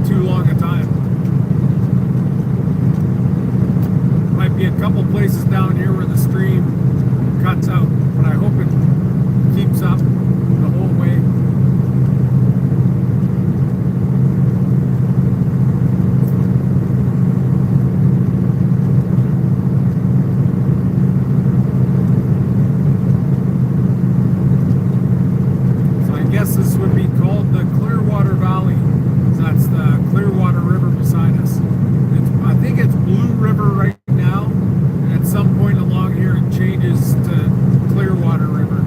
not too long a time. Might be a couple places down here where the stream cuts out, but I hope it keeps up the whole way. So I guess this would be called the Clearwater Valley. That's the Clearwater River beside us. I think it's Blue River right now, and at some point along here it changes to Clearwater River.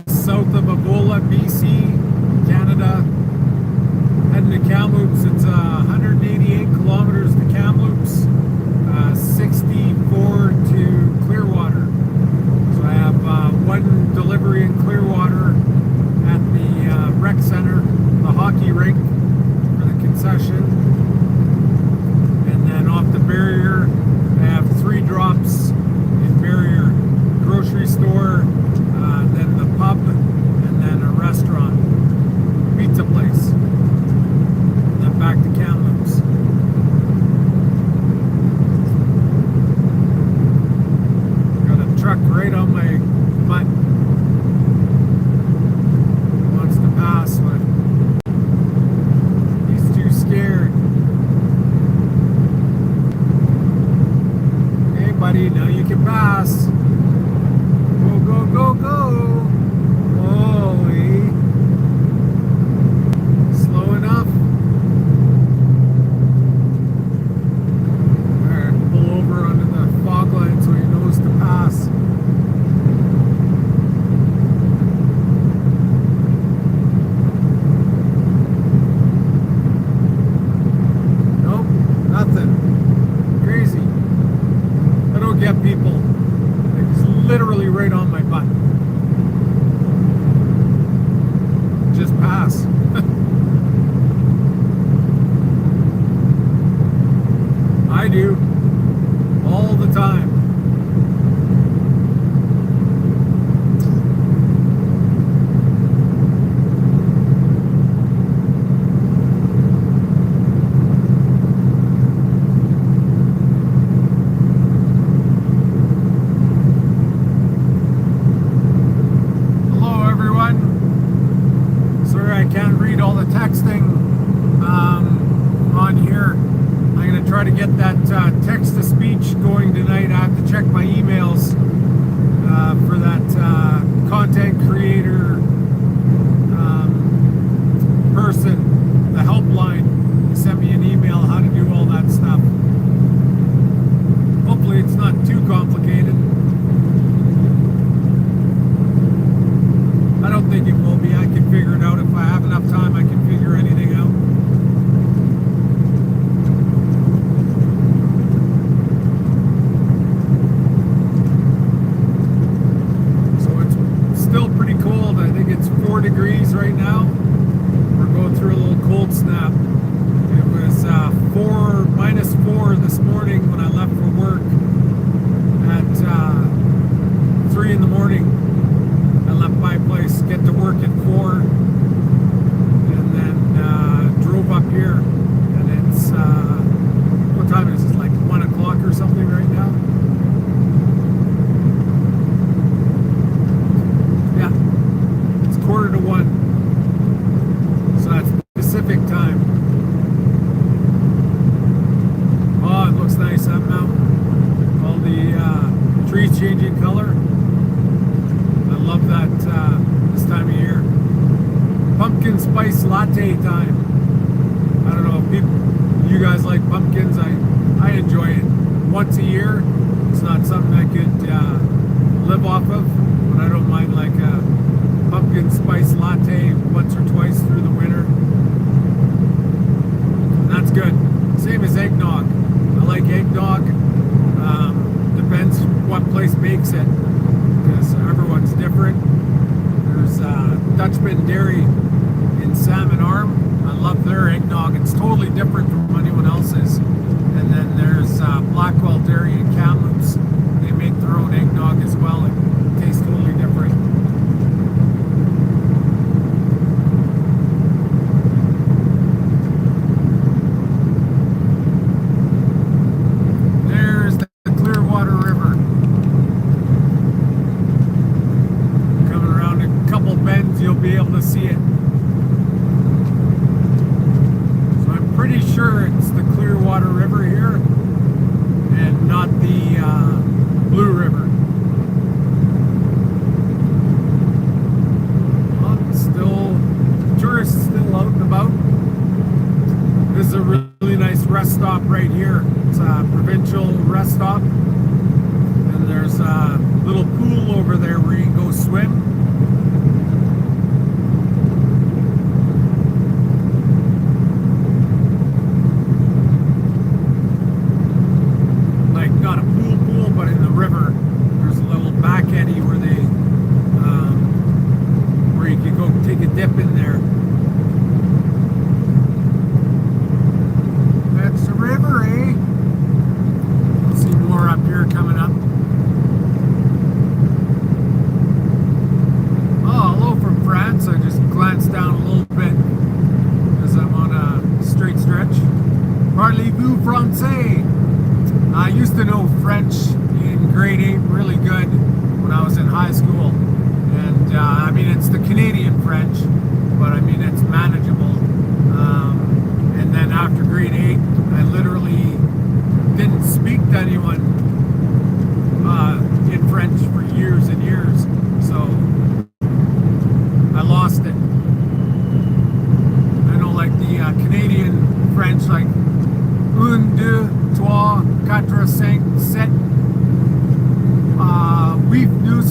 South of Abola, BC, Canada, heading to Kamloops. It's 188 kilometers to Kamloops, 64 to Clearwater. So I have one delivery in Clearwater at the rec center, the hockey rink for the concession, and then off the barrier I have 3 drops in barrier: grocery store, then the pub, and then a restaurant, pizza place, and then back to Kamloops. Got a truck right on my butt. Wants to pass, but he's too scared. Hey buddy, now you can pass. Go, go, go, go. Holy. Slow enough. Alright, pull over onto the fog line so he knows to pass. Nope, nothing. Crazy. I don't get people. It's literally right on my butt. Just pass. I do. All the time. I can't read all the texting on here. I'm going to try to get that text-to-speech going tonight. I have to check my emails for that content creator person, the helpline. He sent me an email how to do all that stuff. Hopefully it's not too complicated. I don't think it will be. I can figure it out. If I have enough time, I can figure anything out. So it's still pretty cold. I think it's 4 degrees right now. We're going through a little cold snap. It was -4 this morning when I left for work at 3 in the morning. I left by latte time. I don't know if you guys like pumpkins. I enjoy it. Once a year, it's not something I could live off of, but I don't mind like a pumpkin spice latte once or twice through the winter. And that's good. Same as eggnog. I like eggnog. Depends what place makes it, because everyone's different. There's Dutchman Dairy in Salmon Arm. I love their eggnog. It's totally different from anyone else's. And then there's Blackwell Dairy in Kamloops. They make their own eggnog as well. It tastes totally different. There's the Clearwater River. Coming around a couple bends, you'll be able to see it. So I'm pretty sure it's the Clearwater River here and not the Blue River. Still, tourists still out and about. This is a really nice rest stop right here. It's a provincial rest stop. And there's a little pool over there where you can go swim. Like not a pool, but in the river. There's a little back eddy where they where you can go take a dip in there. That's the river, eh? Let's see more up here coming up. Oh, hello from France. I just glanced down a little bit because I'm on a straight stretch. Parlez-vous français? I used to know French in grade 8 really good when I was in high school. And I mean, it's the Canadian French, but I mean, it's manageable. And then after grade 8, I literally didn't speak to anyone in French for years and years. So I lost it. I know like the Canadian French, like 1, 2, 3, 4, 5, 6, 7, 8, 9, 10.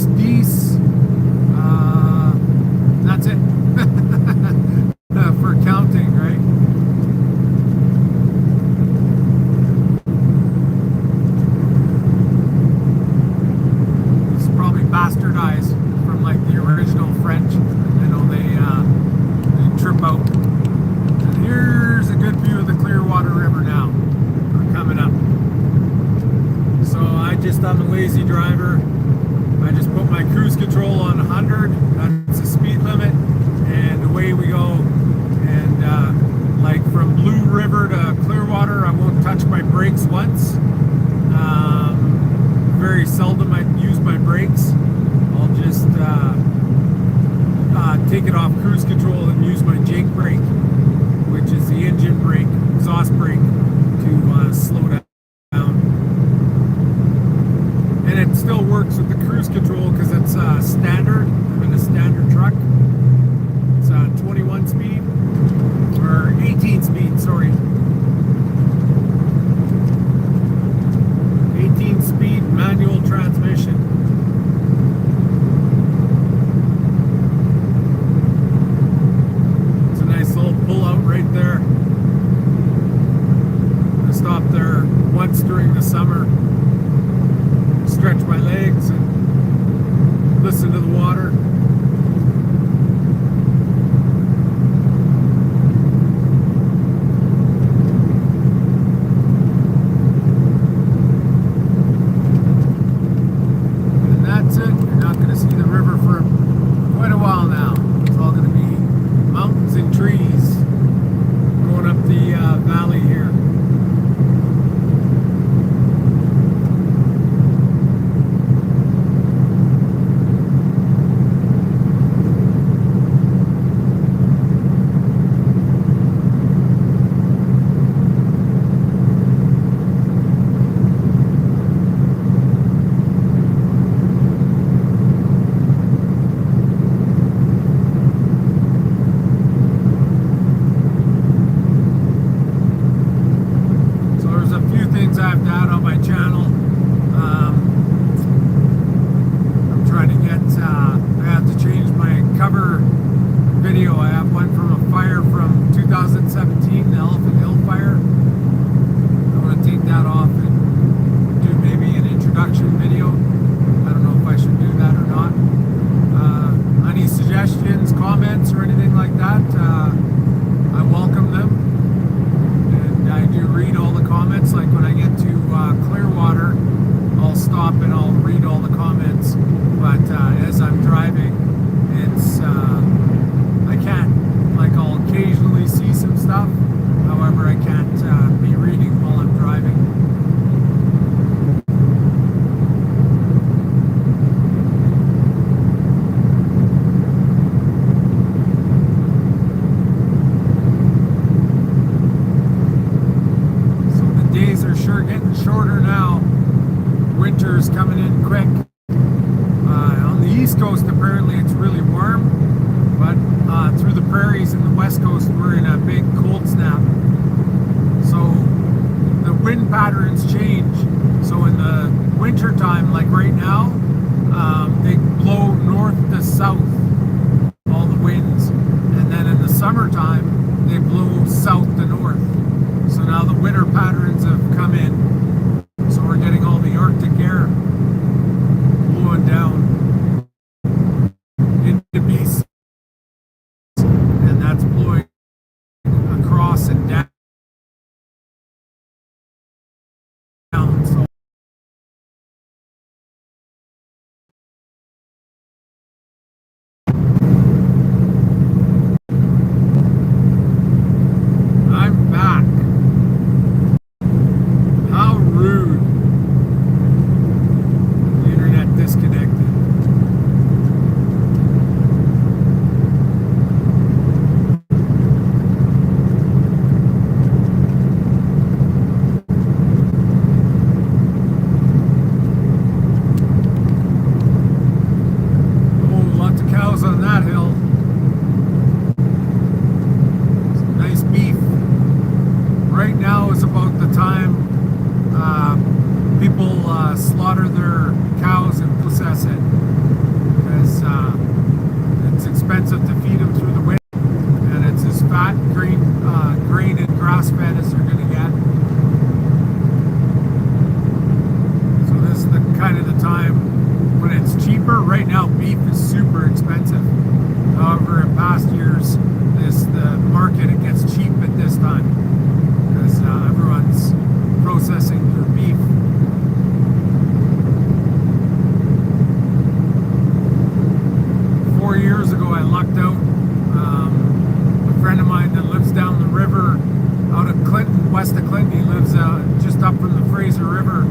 That's it. For counting, right? It's probably bastardized from like the original French. I know they trip out. And here's a good view of the Clearwater River now. We're coming up. So I'm a lazy driver. I just put my cruise control on 100. That's the speed limit, and away we go. And like from Blue River to Clearwater, I won't touch my brakes once. Very seldom I use my brakes. I'll just take it off cruise control and use my jake brake, which is the engine brake, exhaust brake, to slow down. And it still works with the cruise control because it's standard. I'm in a standard truck. It's 21 speed, or 18 speed, sorry. 18 speed manual transmission. It's a nice little pull out right there. I stopped there once during the summer. Stretch my legs and listen to the water. And that's it. You're not going to see the river for quite a while now. It's all going to be mountains and trees going up the valley here. apparently it's really warm, but through the prairies in the west coast, we're in a big cold snap. So the wind patterns change. So in the winter time, like right now, they blow north to south, all the winds. And then in the summertime, they blow south to north. So now the winter patterns have come in. So we're getting all the Arctic air blowing down into BC. And that's blowing across and down. So I'm back. How rude. The internet disconnected. Oh, lots of cows on that hill. Nice beef. Right now is about the time people slaughter their cows and process it, because it's expensive to feed them through the winter, and it's as fat, grain and grass fed as they're going to get. So this is the kind of the time when it's cheaper. Right now, beef is super expensive. However, in past years, the market, it gets cheap at this time, because everyone's processing their beef. Years ago, I lucked out. A friend of mine that lives down the river out of Clinton, west of Clinton, he lives just up from the Fraser River.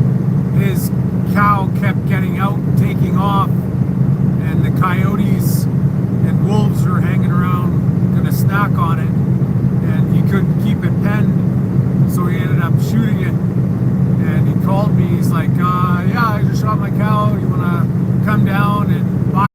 His cow kept getting out, taking off, and the coyotes and wolves were hanging around, gonna snack on it, and he couldn't keep it penned, so he ended up shooting it. And he called me. He's like, "Yeah, I just shot my cow. You wanna come down and buy?"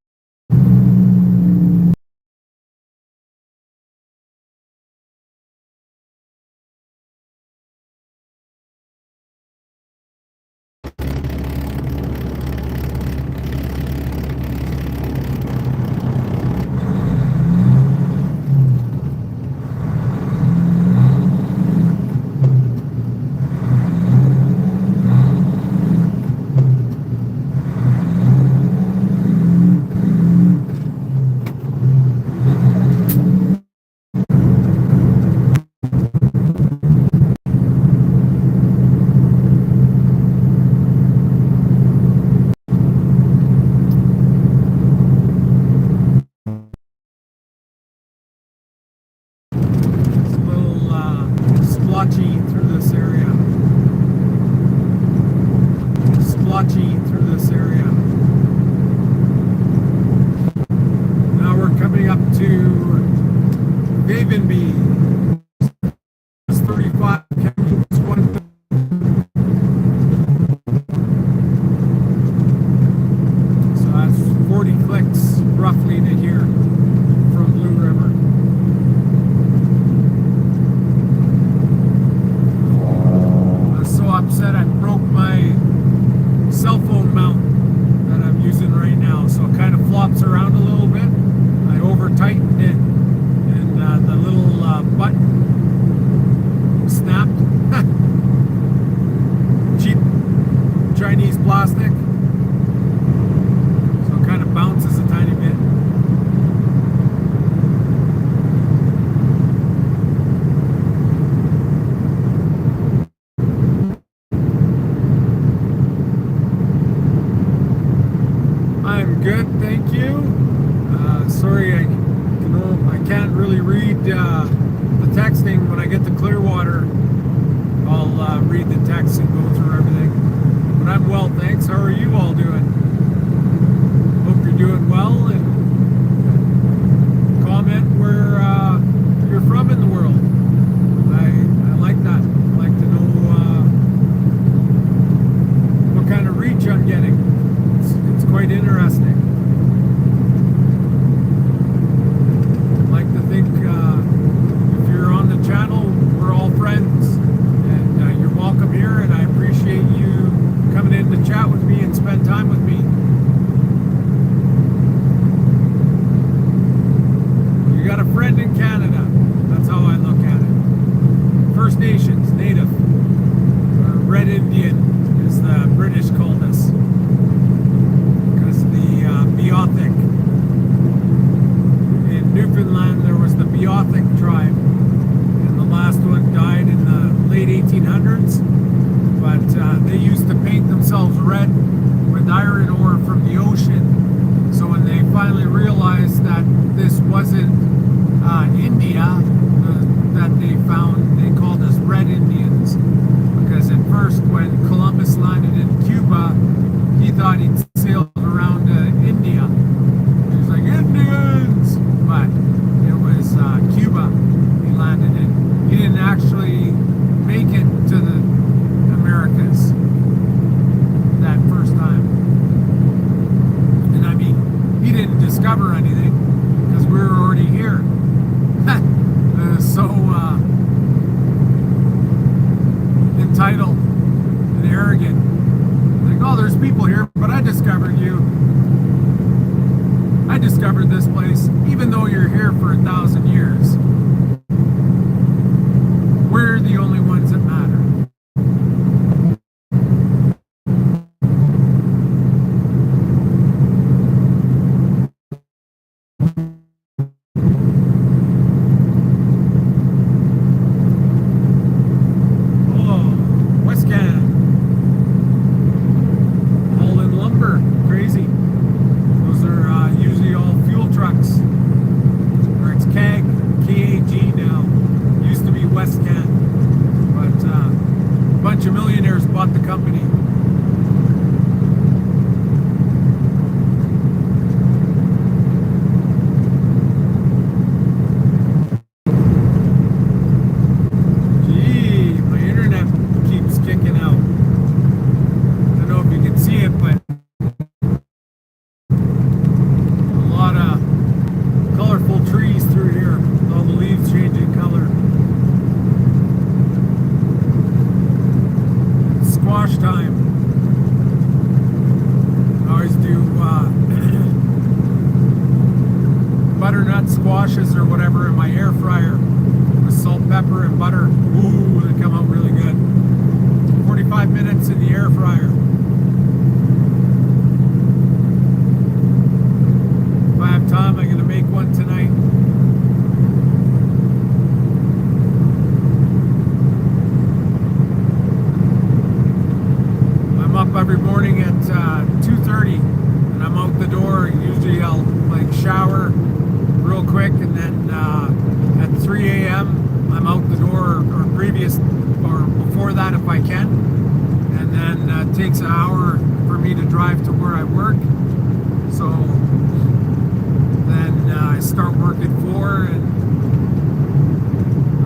Splotchy through this area. Splotchy through this area. Now we're coming up to Vavenby. It's 35 chemicals, 1. So that's 40 clicks roughly to here from Blue River. Upset I broke my cell phone mount that I'm using right now, so it kind of flops around a little bit. I over tightened it, and the little button snapped. Cheap Chinese plastic, so it kind of bounces a tiny bit. Good, thank you. Sorry, I can't really read the texting. When I get to Clearwater, I'll read the text and go through everything. But I'm well, thanks. How are you all doing? Hope you're doing well, and comment where you're from in the world. I like that. I like to know what kind of reach I'm getting. It's quite interesting. finally realized that this wasn't India that they found. They called us Red Indians because at first when Columbus landed in Cuba, he thought he'd sailed around India. He was like, Indians! But it was Cuba he landed in. He didn't actually make it to the Americas that first time. And I mean, he didn't discover anything because we were already here. So entitled and arrogant. Like, oh, there's people here, but I discovered you. I discovered this place, even though you're here for 1,000 years. We're the only ones that matter. Millionaires bought the company. Gee, my internet keeps kicking out. I don't know if you can see it, but a lot of colorful trees through here with all the leaves changing color. Squash time. I always do butternut squashes or whatever in my air fryer with salt, pepper, and butter. Ooh, they come out really good. 45 minutes in the air fryer. If I have time, I'm going to make one tonight. Every morning at 2:30 and I'm out the door. Usually I'll like shower real quick and then at 3 a.m. I'm out the door or previous or before that if I can, and then it takes an hour for me to drive to where I work, so then I start work at 4 and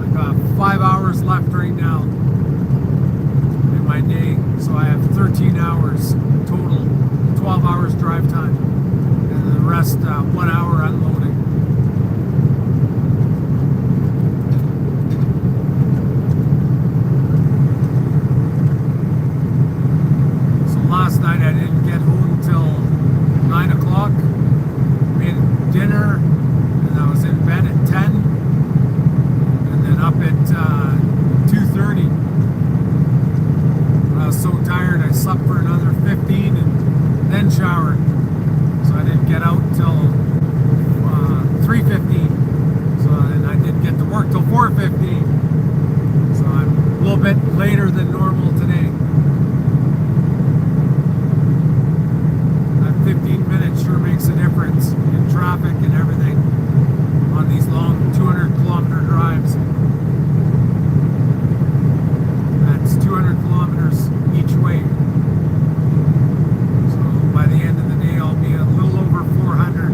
I got 5 hours left right now in my day. So I have 13 hours total, 12 hours drive time, and the rest 1 hour unloading. So last night I didn't get home till 9 o'clock, made dinner, and I was in bed at 10, and then up at 2:30. I was so tired I slept for another 15 and then showered, so I didn't get out till 3:15, so then I didn't get to work till 4:15, so I'm a little bit later than normal today. That 15 minutes sure makes a difference in traffic and everything on these long 200-kilometer drives. That's 200 kilometers each way. So by the end of the day, I'll be a little over 400.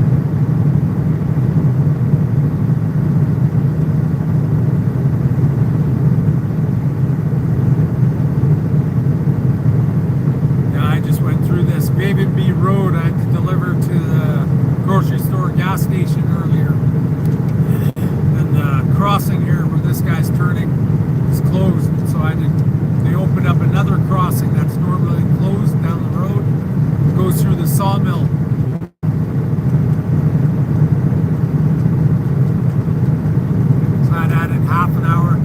Yeah, I just went through this Baby B Road. I had to deliver to the grocery store gas station earlier. And the crossing here where this guy's turning is closed, so they opened up another crossing that's normally closed down the road. It goes through the sawmill. So that added half an hour.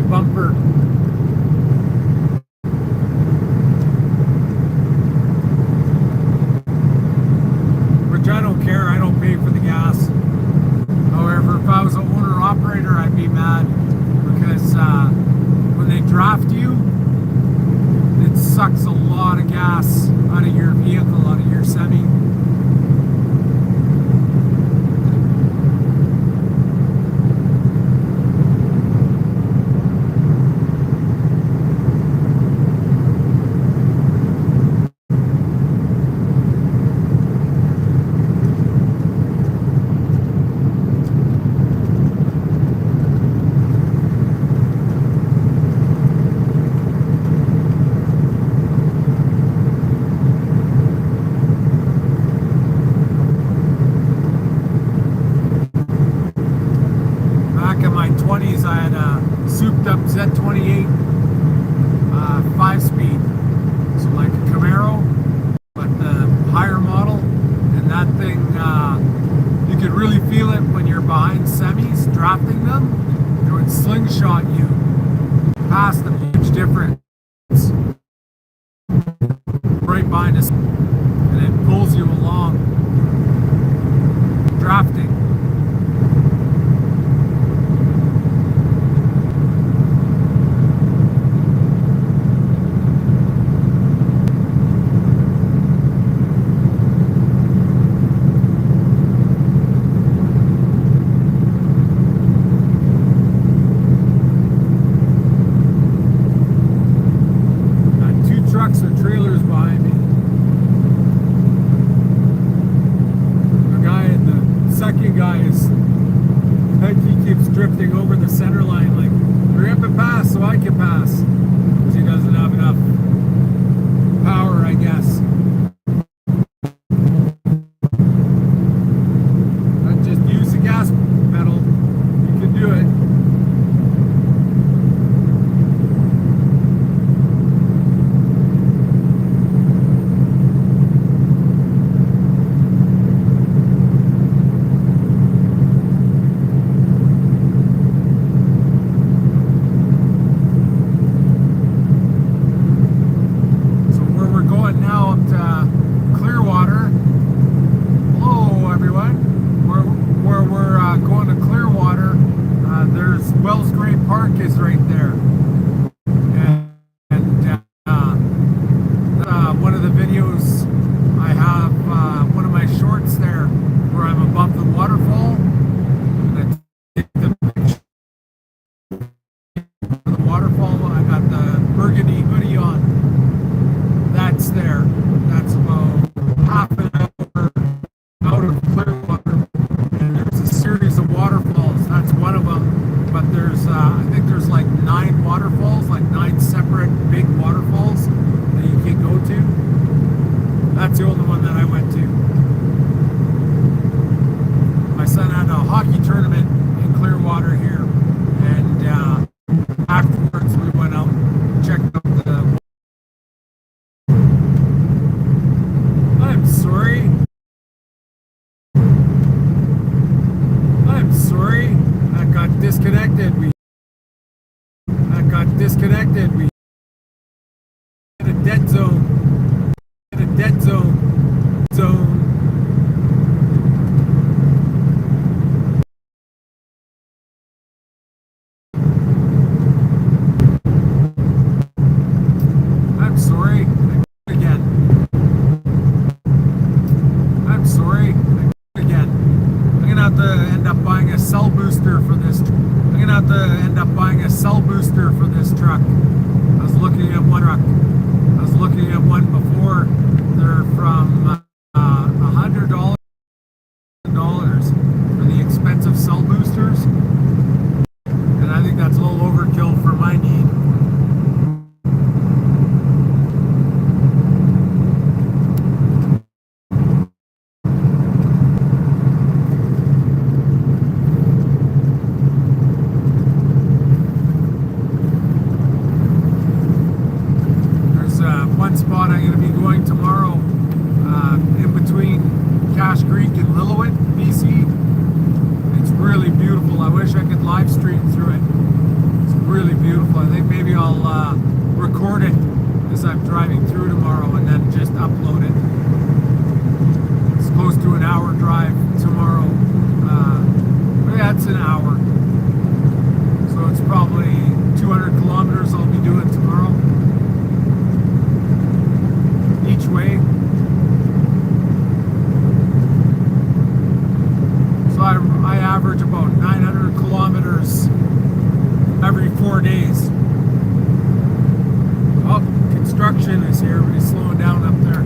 bumper. Which I don't care, I don't pay for the gas. However, if I was an owner-operator, I'd be mad because when they draft you, it sucks a lot of gas out of your vehicle, out of your semi. I had a souped up Z28 5-speed, so like a Camaro, but the higher model, and that thing, you could really feel it when you're behind semis drafting them. It would slingshot you past them, huge difference, right behind us, and it pulls you along drafting. Trucks or trailers behind me. The second guy is, he keeps drifting over the center line, like, hurry up and pass so I can pass, because he doesn't have enough power, I guess. Just use the gas pedal, you can do it. Now up to Clearwater. Hello everyone. Where we're going to Clearwater, there's Wells Gray Park is right there. And one of the videos I have, one of my shorts there, where I'm above the waterfall. And I take the picture of the waterfall. I got the burgundy hoodie on. That's there. That's about half an hour out of Clearwater, and there's a series of waterfalls. That's one of them, but there's I think there's like 9 waterfalls, like 9 separate big waterfalls that you can go to. That's the only one that I went to. My son had a hockey tournament in Clearwater here, and afterwards we went out and checked out the. I'm sorry. That got disconnected. We in a dead zone. I'm sorry. Again. I'm sorry. Again. I'm gonna have to end up buying a cell booster for this. Truck. I was looking at one before. They're from $100 for the expensive cell boosters, and I think that's a little overkill for my need. One spot I'm going to be going tomorrow, I think maybe I'll record it as I'm driving through tomorrow and then just upload it. It's close to an hour drive tomorrow. Yeah, it's an hour. So it's probably 200 kilometers I'll be doing tomorrow. Each way. So I average about 900 kilometers every 4 days. Oh, construction is here, but he's slowing down up there.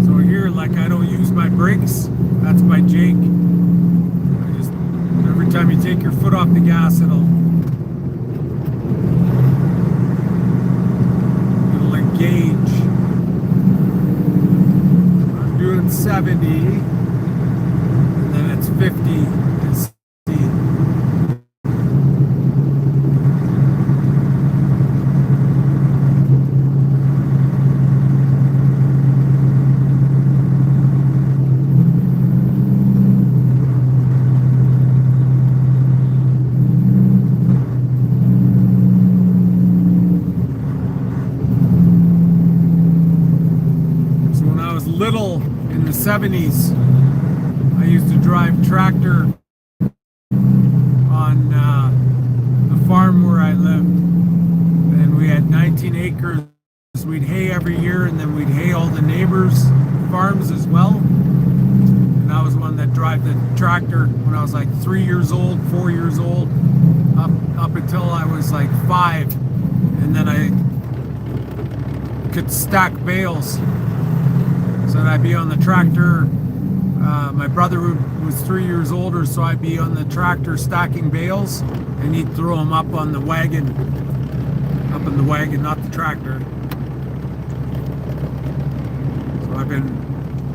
So here, like, I don't use my brakes. That's by Jake. Every time you take your foot off the gas, it'll engage. I'm doing 70, and then it's 50. It's little in the 70s, I used to drive tractor on the farm where I lived, and we had 19 acres. We'd hay every year, and then we'd hay all the neighbors' farms as well. And I was one that drove the tractor when I was like 3 years old, 4 years old, up until I was like 5, and then I could stack bales. So I'd be on the tractor. My brother was 3 years older, so I'd be on the tractor stacking bales, and he'd throw them up on the wagon. Up in the wagon, not the tractor. So I've been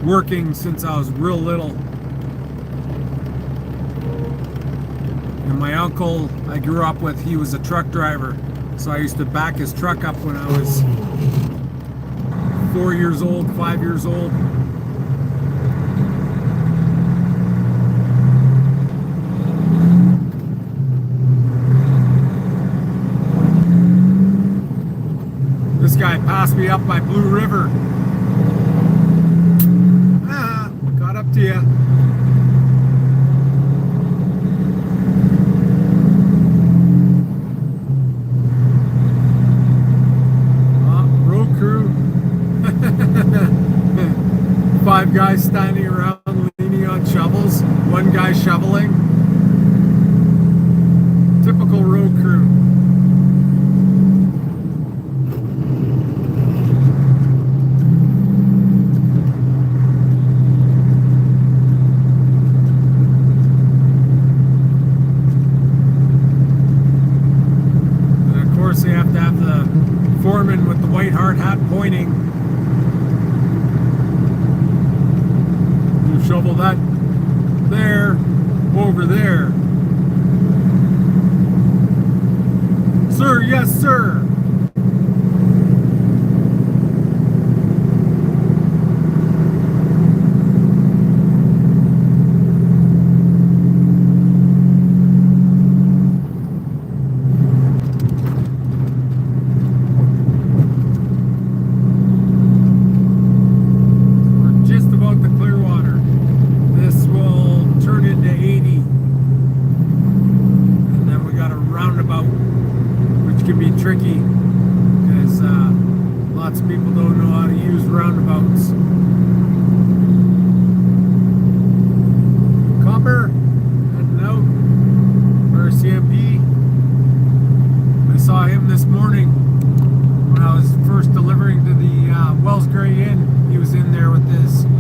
working since I was real little. And my uncle I grew up with, he was a truck driver. So I used to back his truck up when I was 4 years old, 5 years old. This guy passed me up by Blue River. Got up to you. Road crew. 5 guys standing around leaning on shovels, 1 guy shoveling. Typical road crew. And of course they have to have the foreman with the white hard hat pointing. Shovel that there, over there. Sir, yes, sir. We're just about the Clearwater. This will turn into 80, and then we got a roundabout, which can be tricky because lots of people don't know how to use roundabouts. Copper heading out for CMP. I saw him this morning when I was first delivering to the Wells Gray Inn. He was in there with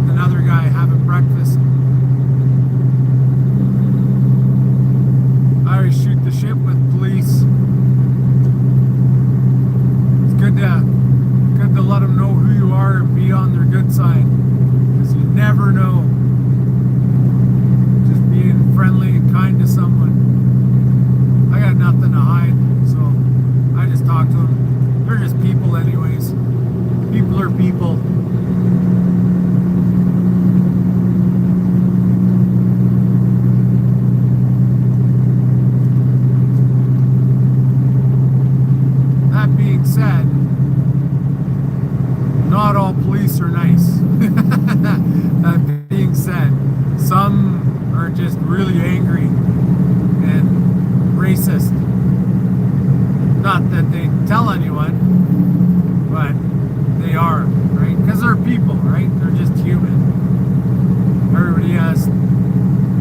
another guy having breakfast. I always shoot the shit with police. It's good to let them know who you are and be on their good side, because you never know. Just being friendly and kind to someone. I got nothing to hide, so I just talk to them. They're just people anyway. are people. That being said, not all police are nice. That being said, some are just really angry and racist. Not that they tell anyone, but they are, right? Because they're people, right? They're just human. Everybody has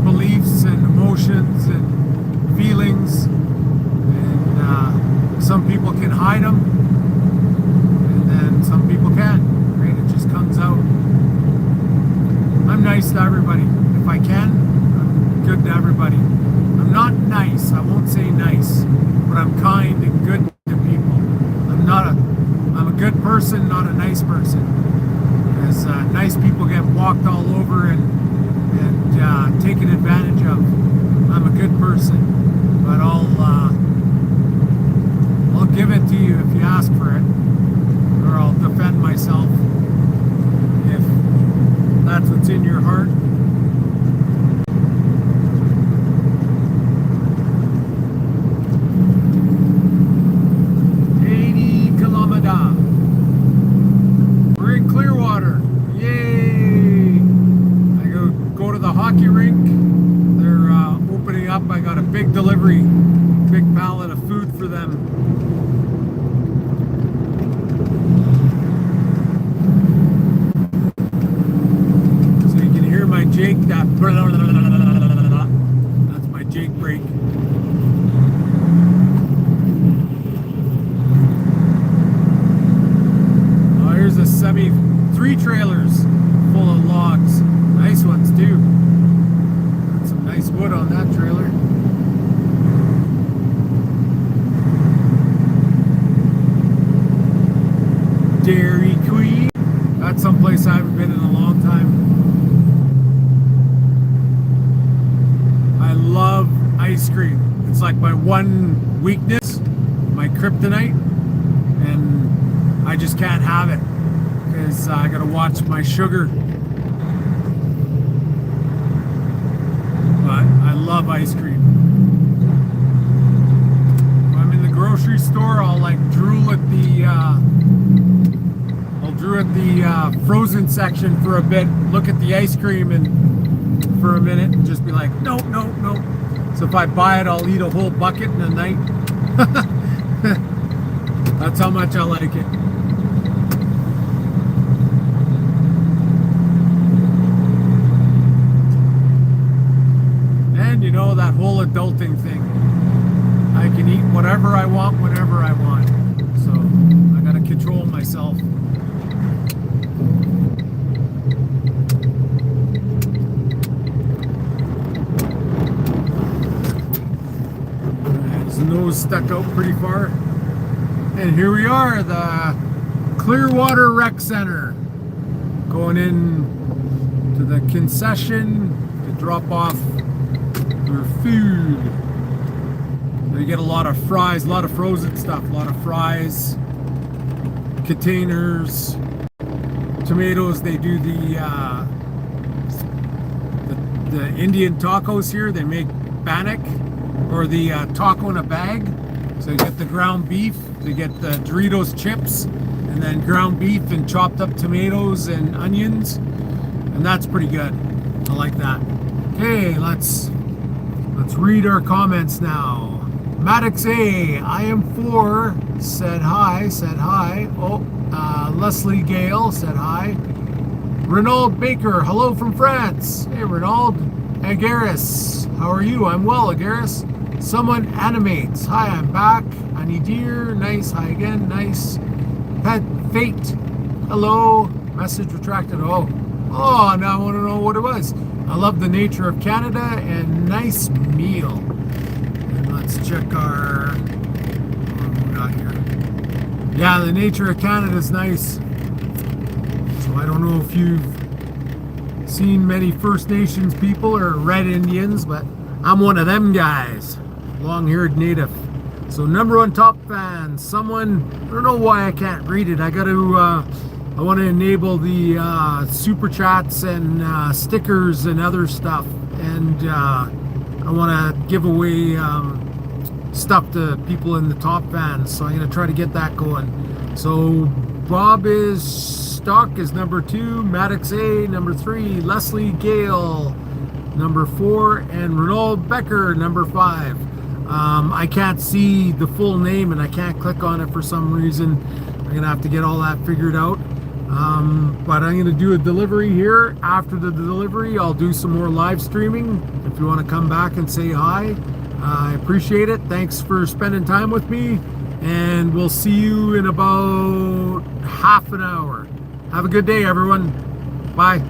beliefs and emotions and feelings, and some people can hide them, and then some people can't, right? It just comes out. I'm nice to everybody. If I can, I'm good to everybody. I'm not nice, I won't say nice, but I'm kind and good to people. I'm a good person, not a nice person. Because nice people get walked all over and taken advantage of. I'm a good person, but I'll give it to you if you ask for it, or I'll defend myself if that's what's in your heart. We're in Clearwater. Yay! I go to the hockey rink. They're opening up. I got a big delivery, big pallet of food for them. So you can hear my Jake. That's my Jake brake. Here's a semi, 3 trailers full of logs. Nice ones too. Got some nice wood on that trailer. Dairy Queen. That's someplace I haven't been in a long time. I love ice cream. It's like my one weakness, my kryptonite, and I just can't have it. Because I gotta watch my sugar. But I love ice cream. When I'm in the grocery store, I'll like drool at the frozen section for a bit, look at the ice cream and for a minute and just be like, nope, nope, nope. So if I buy it, I'll eat a whole bucket in a night. That's how much I like it. You know, that whole adulting thing. I can eat whatever I want, whenever I want. So I gotta control myself. His nose stuck out pretty far. And here we are, the Clearwater Rec Center. Going in to the concession to drop off their food. They get a lot of fries, a lot of frozen stuff, a lot of fries, containers, tomatoes. They do the Indian tacos here. They make bannock, or the taco in a bag. So you get the ground beef, they get the Doritos chips, and then ground beef and chopped up tomatoes and onions, and that's pretty good. I like that. Okay, let's read our comments now. Maddox A, I am 4, said hi. Oh, Leslie Gale said hi. Renaud Baker, hello from France. Hey, Renaud. Agaris, how are you? I'm well, Agaris. Someone animates. Hi, I'm back. Anidir, nice. Hi again, nice. Pet Fate, hello. Message retracted. Oh, now I want to know what it was. I love the nature of Canada and nice meal. And let's check our, what we got here. Yeah, the nature of Canada is nice. So I don't know if you've seen many First Nations people or Red Indians, but I'm one of them guys. Long-haired native. So #1 top fan, someone, I don't know why I can't read it. I got to I want to enable the super chats and stickers and other stuff, and I want to give away stuff to people in the top fans. So I'm going to try to get that going. So Bob is stock is number 2, Maddox A number 3, Leslie Gale number 4, and Renault Becker number 5. I can't see the full name and I can't click on it for some reason. I'm gonna have to get all that figured out. But I'm gonna do a delivery here. After the delivery, I'll do some more live streaming. If you want to come back and say hi, I appreciate it. Thanks for spending time with me, and we'll see you in about half an hour. Have a good day, everyone. Bye.